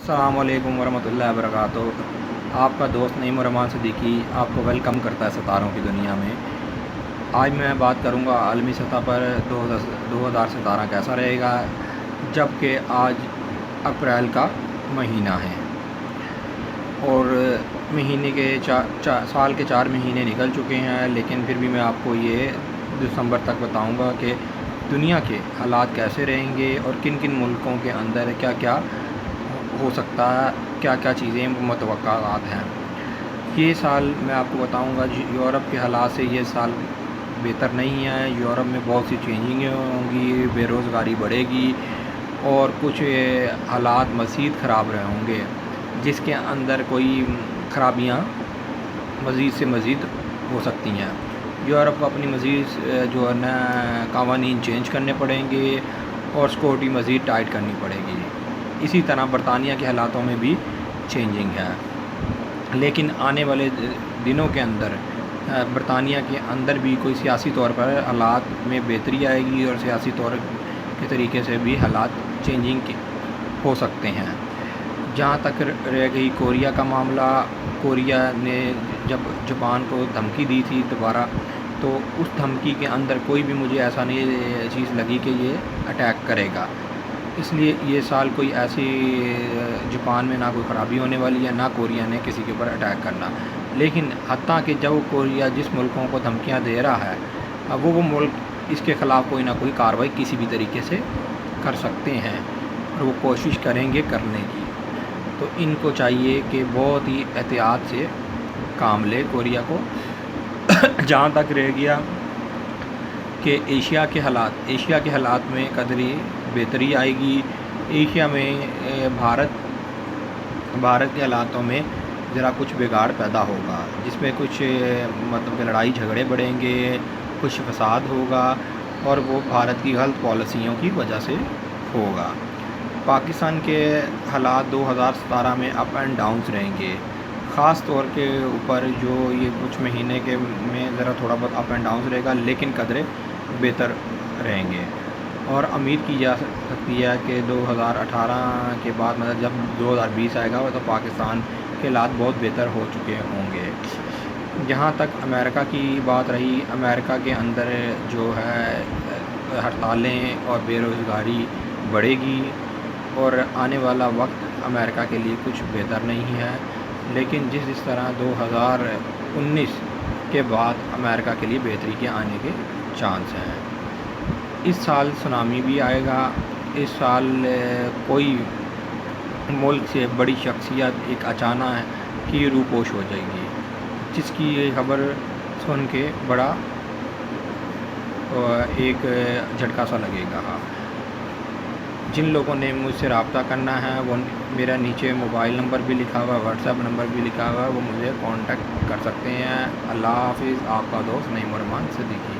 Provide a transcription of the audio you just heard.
अस्सलाम वालेकुम वरहमतुल्लाहि वबरकातुहू। आपका दोस्त नईम रहमान सिद्दीकी आपको वेलकम करता है सितारों की दुनिया में। आज मैं बात करूंगा आलमी सतह पर 2017 कैसा रहेगा, जबकि आज अप्रैल का महीना है और महीने के साल के 4 महीने निकल चुके हैं। लेकिन फिर भी मैं आपको ये दिसंबर तक बताऊंगा कि दुनिया के हालात कैसे रहेंगे और किन किन मुल्कों के अंदर क्या क्या हो सकता है, क्या क्या चीज़ें मुतवक्कात हैं। ये साल मैं आपको बताऊंगा यूरोप के हालात से ये साल बेहतर नहीं है। यूरोप में बहुत सी चेंजिंगें होंगी, बेरोज़गारी बढ़ेगी और कुछ हालात मज़ीद ख़राब रहे होंगे, जिसके अंदर कोई ख़राबियाँ मज़ीद से मज़ीद हो सकती हैं। यूरोप को अपनी मज़ीद जो है ना क़वानीन चेंज करने पड़ेंगे और सिक्योरिटी मज़ीद टाइट करनी पड़ेगी। इसी तरह बरतानिया के हालातों में भी चेंजिंग है। लेकिन आने वाले दिनों के अंदर बरतानिया के अंदर भी कोई सियासी तौर पर हालात में बेहतरी आएगी और सियासी तौर के तरीके से भी हालात चेंजिंग हो सकते हैं। जहाँ तक रह गई कोरिया का मामला, कोरिया ने जब जापान को धमकी दी थी दोबारा, तो उस धमकी के अंदर कोई भी मुझे ऐसा नहीं चीज़ लगी कि ये अटैक करेगा। इसलिए ये साल कोई ऐसी जापान में ना कोई ख़राबी होने वाली है, ना कोरिया ने किसी के ऊपर अटैक करना। लेकिन हत्ता कि जब कोरिया जिस मुल्कों को धमकियां दे रहा है, अब वो मुल्क इसके ख़िलाफ़ कोई ना कोई कार्रवाई किसी भी तरीके से कर सकते हैं और वो कोशिश करेंगे करने की। तो इनको चाहिए कि बहुत ही एहतियात से काम ले कोरिया को। जहाँ तक रह गया कि एशिया के हालात में कदरी बेहतरी आएगी। एशिया में भारत के हालातों में ज़रा कुछ बिगाड़ पैदा होगा, जिसमें कुछ मतलब लड़ाई झगड़े बढ़ेंगे, कुछ फसाद होगा और वो भारत की गलत पॉलिसियों की वजह से होगा। पाकिस्तान के हालात 2017 में अप एंड डाउन्स रहेंगे। ख़ास तौर के ऊपर जो ये कुछ महीने के में ज़रा थोड़ा बहुत अप एंड डाउन्स रहेगा, लेकिन कदरे बेहतर रहेंगे। और उम्मीद की जा सकती है कि 2018 के बाद मतलब जब 2020 आएगा तो पाकिस्तान के हालात बहुत बेहतर हो चुके होंगे। जहाँ तक अमेरिका की बात रही, अमेरिका के अंदर जो है हड़तालें और बेरोज़गारी बढ़ेगी और आने वाला वक्त अमेरिका के लिए कुछ बेहतर नहीं है। लेकिन जिस तरह 2019 के बाद अमेरिका के लिए बेहतरी के आने के चांस हैं। इस साल सुनामी भी आएगा। इस साल कोई मुल्क से बड़ी शख्सियत एक अचानक की रूपोश हो जाएगी, जिसकी ये खबर सुन के बड़ा एक झटका सा लगेगा। जिन लोगों ने मुझसे रब्ता करना है वो मेरा नीचे मोबाइल नंबर भी लिखा हुआ है, व्हाट्सएप नंबर भी लिखा हुआ है, वो मुझे कांटेक्ट कर सकते हैं। अल्लाह हाफिज़। आपका दोस्त नईम रहमान सिद्दीकी।